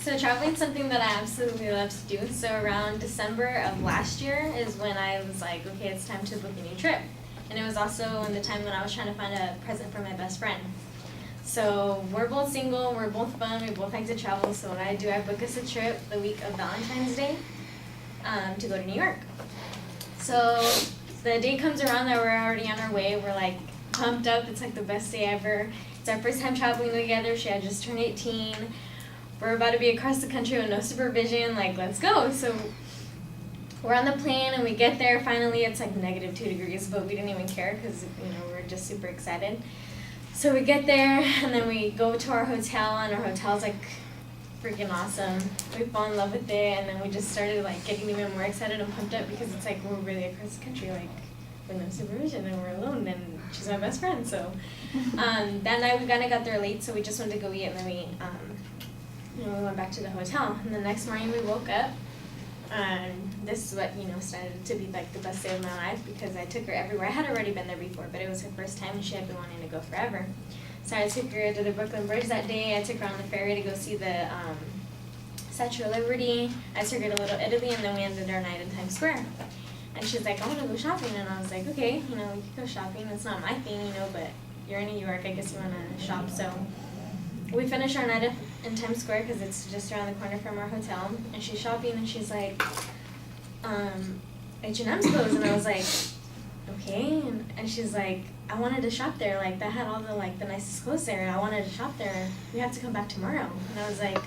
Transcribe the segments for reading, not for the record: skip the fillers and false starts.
So traveling's something that I absolutely love to do. So around December of last year is when I was like, okay, it's time to book a new trip. And it was also in the time when I was trying to find a present for my best friend. So we're both single, we're both fun, we both like to travel. So what I do, I book us a trip the week of Valentine's Day to go to New York. So the day comes around that we're already on our way. We're like pumped up. It's like the best day ever. It's our first time traveling together. She had just turned 18. We're about to be across the country with no supervision, like, let's go. So we're on the plane and we get there. Finally, it's like -2 degrees, but we didn't even care because, we're just super excited. So we get there and then we go to our hotel, and our hotel's like freaking awesome. We fall in love with it, and then we just started like getting even more excited and pumped up because it's like we're really across the country, like with no supervision, and we're alone, and she's my best friend. So that night we kind of got there late, so we just wanted to go eat, and then we went back to the hotel. And the next morning we woke up, and this is what, started to be like the best day of my life because I took her everywhere. I had already been there before, but it was her first time and she had been wanting to go forever. So I took her to the Brooklyn Bridge that day. I took her on the ferry to go see the Statue of Liberty. I took her to Little Italy, and then we ended our night in Times Square. And she's like, I want to go shopping. And I was like, okay, we could go shopping. It's not my thing, but you're in New York. I guess you want to shop. So we finished our night in Times Square because it's just around the corner from our hotel. And she's shopping, and she's like, H&M's closed. And I was like, okay. And she's like, I wanted to shop there. Like, that had all the nicest clothes there. I wanted to shop there. We have to come back tomorrow. And I was like,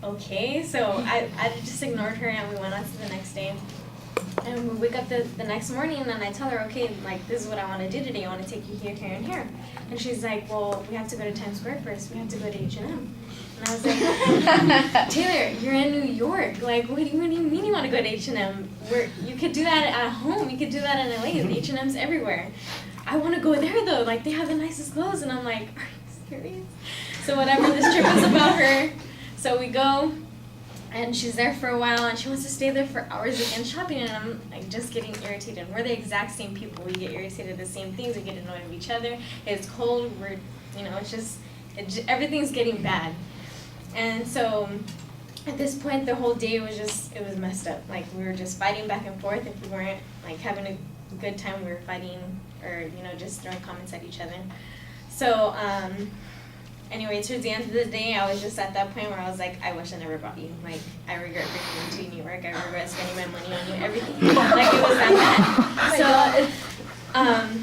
okay. So I just ignored her, and we went on to the next day. And we wake up the next morning, and I tell her, okay, like, this is what I want to do today. I want to take you here, here, and here. And she's like, well, we have to go to Times Square first. We have to go to H&M. And I was like, Taylor, you're in New York. Like, what do you mean you want to go to H&M? You could do that at home. You could do that in LA. H&M's everywhere. I want to go there, though. Like, they have the nicest clothes. And I'm like, are you serious? So whatever, this trip is about her. So we go. And she's there for a while, and she wants to stay there for hours again shopping, and I'm like just getting irritated. We're the exact same people. We get irritated at the same things. We get annoyed with each other. It's cold. We're, everything's getting bad. And so at this point, the whole day it was messed up. Like, we were just fighting back and forth. If we weren't like having a good time, we were fighting or, just throwing comments at each other. So, anyway, towards the end of the day, I was just at that point where I was like, I wish I never brought you. Like, I regret bringing you to New York. I regret spending my money on you, everything. Like, it was that bad. So,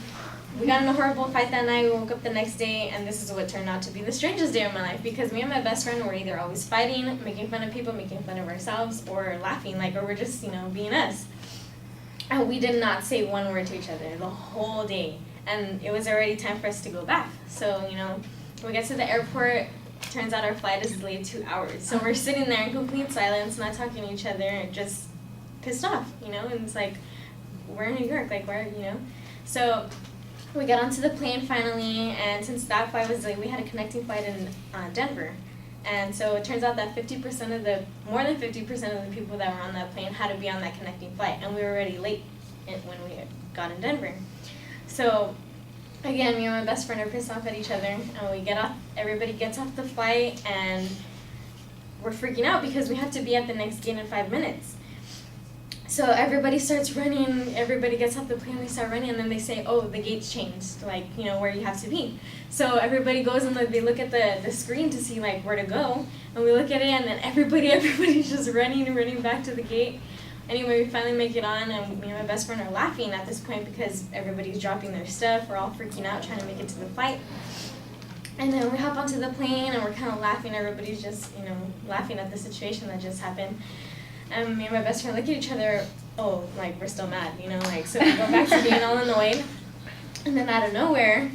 we got in a horrible fight that night. We woke up the next day, and this is what turned out to be the strangest day of my life, because me and my best friend were either always fighting, making fun of people, making fun of ourselves, or laughing, or we're just, being us. And we did not say one word to each other the whole day. And it was already time for us to go back. So, we get to the airport. Turns out our flight is delayed 2 hours. So we're sitting there in complete silence, not talking to each other, and just pissed off, And it's like, we're in New York, So we got onto the plane finally, and since that flight was delayed, we had a connecting flight in Denver. And so it turns out that more than 50% of the people that were on that plane had to be on that connecting flight, and we were already late when we got in Denver. So again, me and my best friend are pissed off at each other, and we get off. Everybody gets off the flight, and we're freaking out because we have to be at the next gate in 5 minutes. So everybody starts running. Everybody gets off the plane. We start running, and then they say, "Oh, the gate's changed. Where you have to be." So everybody goes and they look at the screen to see where to go, and we look at it, and then everybody's just running back to the gate. Anyway, we finally make it on, and me and my best friend are laughing at this point because everybody's dropping their stuff. We're all freaking out trying to make it to the flight. And then we hop onto the plane, and we're kind of laughing. Everybody's just, laughing at the situation that just happened. And me and my best friend look at each other, we're still mad, so we go back to being all annoyed. And then out of nowhere,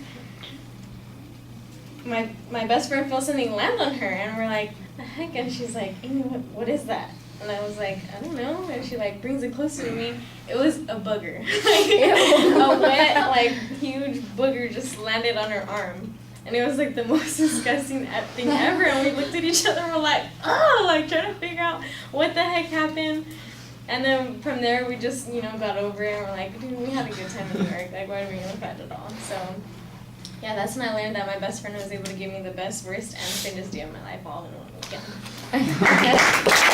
my best friend feels something land on her, and we're like, what the heck? And she's like, Amy, what is that? And I was like, I don't know. And she brings it closer to me. It was a booger. A wet, huge booger just landed on her arm. And it was the most disgusting thing ever. And we looked at each other and we're like, oh, trying to figure out what the heck happened. And then from there we just, got over it, and we're like, dude, we had a good time in New York. Why are we gonna fight at all? So Yeah, that's when I learned that my best friend was able to give me the best, worst, and fittest day of my life all in one weekend.